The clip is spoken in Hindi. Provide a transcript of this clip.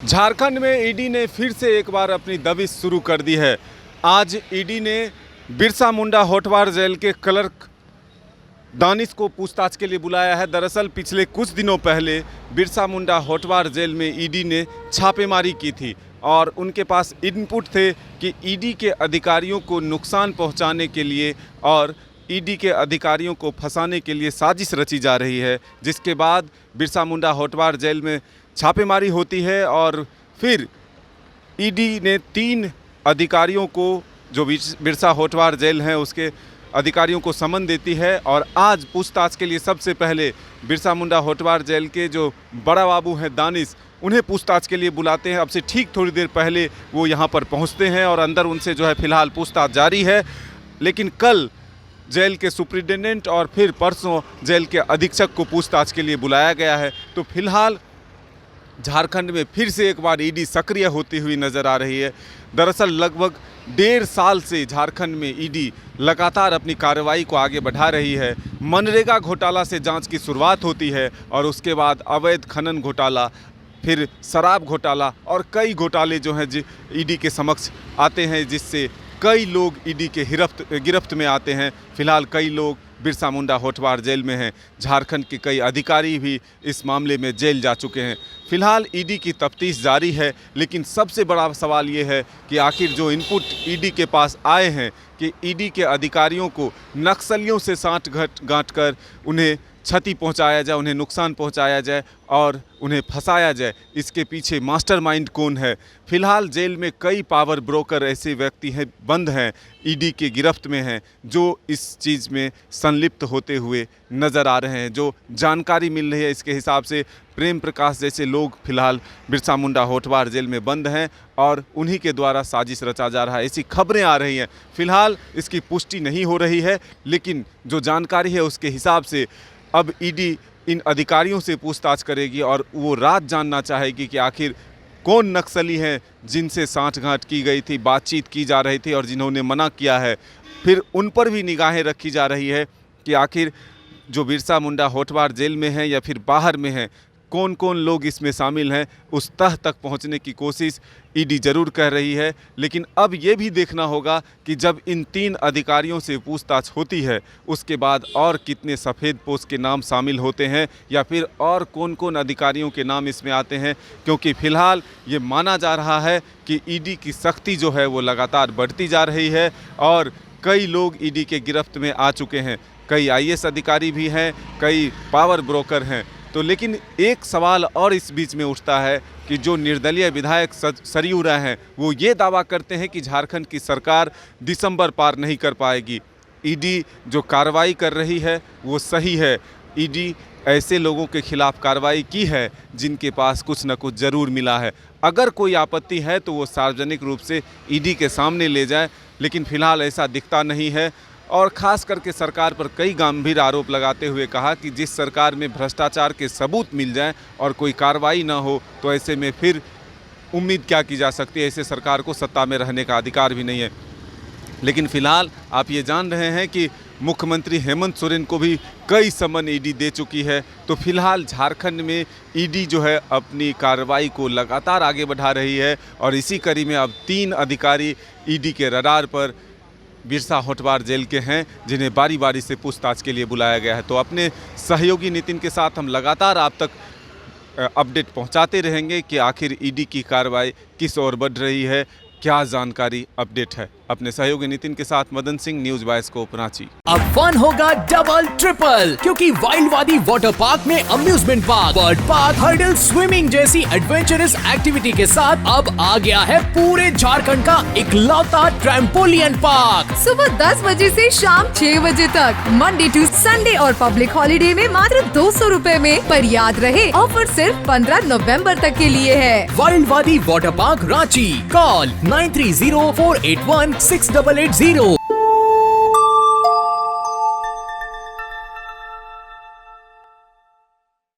झारखंड में ईडी ने फिर से एक बार अपनी दबिश शुरू कर दी है। आज ईडी ने बिरसा मुंडा होटवार जेल के क्लर्क दानिश को पूछताछ के लिए बुलाया है। दरअसल पिछले कुछ दिनों पहले बिरसा मुंडा होटवार जेल में ईडी ने छापेमारी की थी और उनके पास इनपुट थे कि ईडी के अधिकारियों को नुकसान पहुंचाने के लिए और ईडी के अधिकारियों को फंसाने के लिए साजिश रची जा रही है। जिसके बाद बिरसा मुंडा होटवार जेल में छापेमारी होती है और फिर ईडी ने 3 अधिकारियों को, जो बिरसा होटवार जेल हैं उसके अधिकारियों को समन देती है और आज पूछताछ के लिए सबसे पहले बिरसा मुंडा होटवार जेल के जो बड़ा बाबू हैं दानिश, उन्हें पूछताछ के लिए बुलाते हैं। अब से ठीक थोड़ी देर पहले वो यहाँ पर पहुँचते हैं और अंदर उनसे जो है फ़िलहाल पूछताछ जारी है। लेकिन कल जेल के सुप्रिटेंडेंट और फिर परसों जेल के अधीक्षक को पूछताछ के लिए बुलाया गया है। तो फिलहाल झारखंड में फिर से एक बार ईडी सक्रिय होती हुई नज़र आ रही है। दरअसल लगभग 1.5 साल से झारखंड में ईडी लगातार अपनी कार्रवाई को आगे बढ़ा रही है। मनरेगा घोटाला से जांच की शुरुआत होती है और उसके बाद अवैध खनन घोटाला, फिर शराब घोटाला और कई घोटाले जो हैं ईडी के समक्ष आते हैं, जिससे कई लोग ईडी के गिरफ्त में आते हैं। फिलहाल कई लोग बिरसा मुंडा होटवार जेल में हैं। झारखंड के कई अधिकारी भी इस मामले में जेल जा चुके हैं। फिलहाल ईडी की तफ्तीश जारी है, लेकिन सबसे बड़ा सवाल ये है कि आखिर जो इनपुट ईडी के पास आए हैं कि ईडी के अधिकारियों को नक्सलियों से साठ-गांठ कर उन्हें क्षति पहुंचाया जाए, उन्हें नुकसान पहुंचाया जाए और उन्हें फंसाया जाए, इसके पीछे मास्टरमाइंड कौन है। फिलहाल जेल में कई पावर ब्रोकर ऐसे व्यक्ति हैं, बंद हैं, ईडी के गिरफ्त में हैं, जो इस चीज़ में संलिप्त होते हुए नज़र आ रहे हैं। जो जानकारी मिल रही है इसके हिसाब से प्रेम प्रकाश जैसे लोग फिलहाल बिरसा मुंडा होटवार जेल में बंद हैं और उन्हीं के द्वारा साजिश रचा जा रहा है, ऐसी खबरें आ रही हैं। फिलहाल इसकी पुष्टि नहीं हो रही है, लेकिन जो जानकारी है उसके हिसाब से अब ईडी इन अधिकारियों से पूछताछ करेगी और वो राज जानना चाहेगी कि आखिर कौन नक्सली हैं जिनसे साठगांठ की गई थी, बातचीत की जा रही थी और जिन्होंने मना किया है। फिर उन पर भी निगाहें रखी जा रही है कि आखिर जो बिरसा मुंडा होटवार जेल में हैं या फिर बाहर में हैं, कौन कौन लोग इसमें शामिल हैं। उस तह तक पहुंचने की कोशिश ईडी ज़रूर कर रही है। लेकिन अब ये भी देखना होगा कि जब इन 3 अधिकारियों से पूछताछ होती है उसके बाद और कितने सफ़ेद पोश के नाम शामिल होते हैं या फिर और कौन कौन अधिकारियों के नाम इसमें आते हैं, क्योंकि फ़िलहाल ये माना जा रहा है कि ईडी की सख्ती जो है वो लगातार बढ़ती जा रही है और कई लोग ईडी के गिरफ्त में आ चुके हैं। कई IAS अधिकारी भी हैं, कई पावर ब्रोकर हैं। तो लेकिन एक सवाल और इस बीच में उठता है कि जो निर्दलीय विधायक सरयू राय हैं वो ये दावा करते हैं कि झारखंड की सरकार दिसंबर पार नहीं कर पाएगी। ईडी जो कार्रवाई कर रही है वो सही है। ईडी ऐसे लोगों के खिलाफ कार्रवाई की है जिनके पास कुछ न कुछ ज़रूर मिला है। अगर कोई आपत्ति है तो वो सार्वजनिक रूप से ईडी के सामने ले जाए, लेकिन फ़िलहाल ऐसा दिखता नहीं है। और ख़ास करके सरकार पर कई गंभीर आरोप लगाते हुए कहा कि जिस सरकार में भ्रष्टाचार के सबूत मिल जाएं और कोई कार्रवाई ना हो तो ऐसे में फिर उम्मीद क्या की जा सकती है। ऐसे सरकार को सत्ता में रहने का अधिकार भी नहीं है। लेकिन फ़िलहाल आप ये जान रहे हैं कि मुख्यमंत्री हेमंत सोरेन को भी कई समन ईडी दे चुकी है। तो फिलहाल झारखंड में ईडी जो है अपनी कार्रवाई को लगातार आगे बढ़ा रही है और इसी कड़ी में अब 3 अधिकारी ईडी के रडार पर बिरसा होटवार जेल के हैं, जिन्हें बारी बारी से पूछताछ के लिए बुलाया गया है। तो अपने सहयोगी नितिन के साथ हम लगातार आप तक अपडेट पहुंचाते रहेंगे कि आखिर ईडी की कार्रवाई किस ओर बढ़ रही है, क्या जानकारी अपडेट है। अपने सहयोगी नितिन के साथ मदन सिंह, न्यूज़ बायोस्कोप रांची। अब फन होगा डबल ट्रिपल, क्योंकि वाइल्ड वादी वाटर पार्क में amusement park, bird park, hurdle, swimming जैसी एडवेंचरस एक्टिविटी के साथ अब आ गया है पूरे झारखंड का इकलौता ट्रैम्पोलियन पार्क। सुबह 10 बजे से शाम 6 बजे तक, मंडे टू संडे और पब्लिक हॉलिडे में मात्र 200 रुपए में। पर याद रहे, ऑफर सिर्फ 15 नवंबर तक के लिए है। वाइल्ड वादी वाटर पार्क रांची, कॉल 9304816880।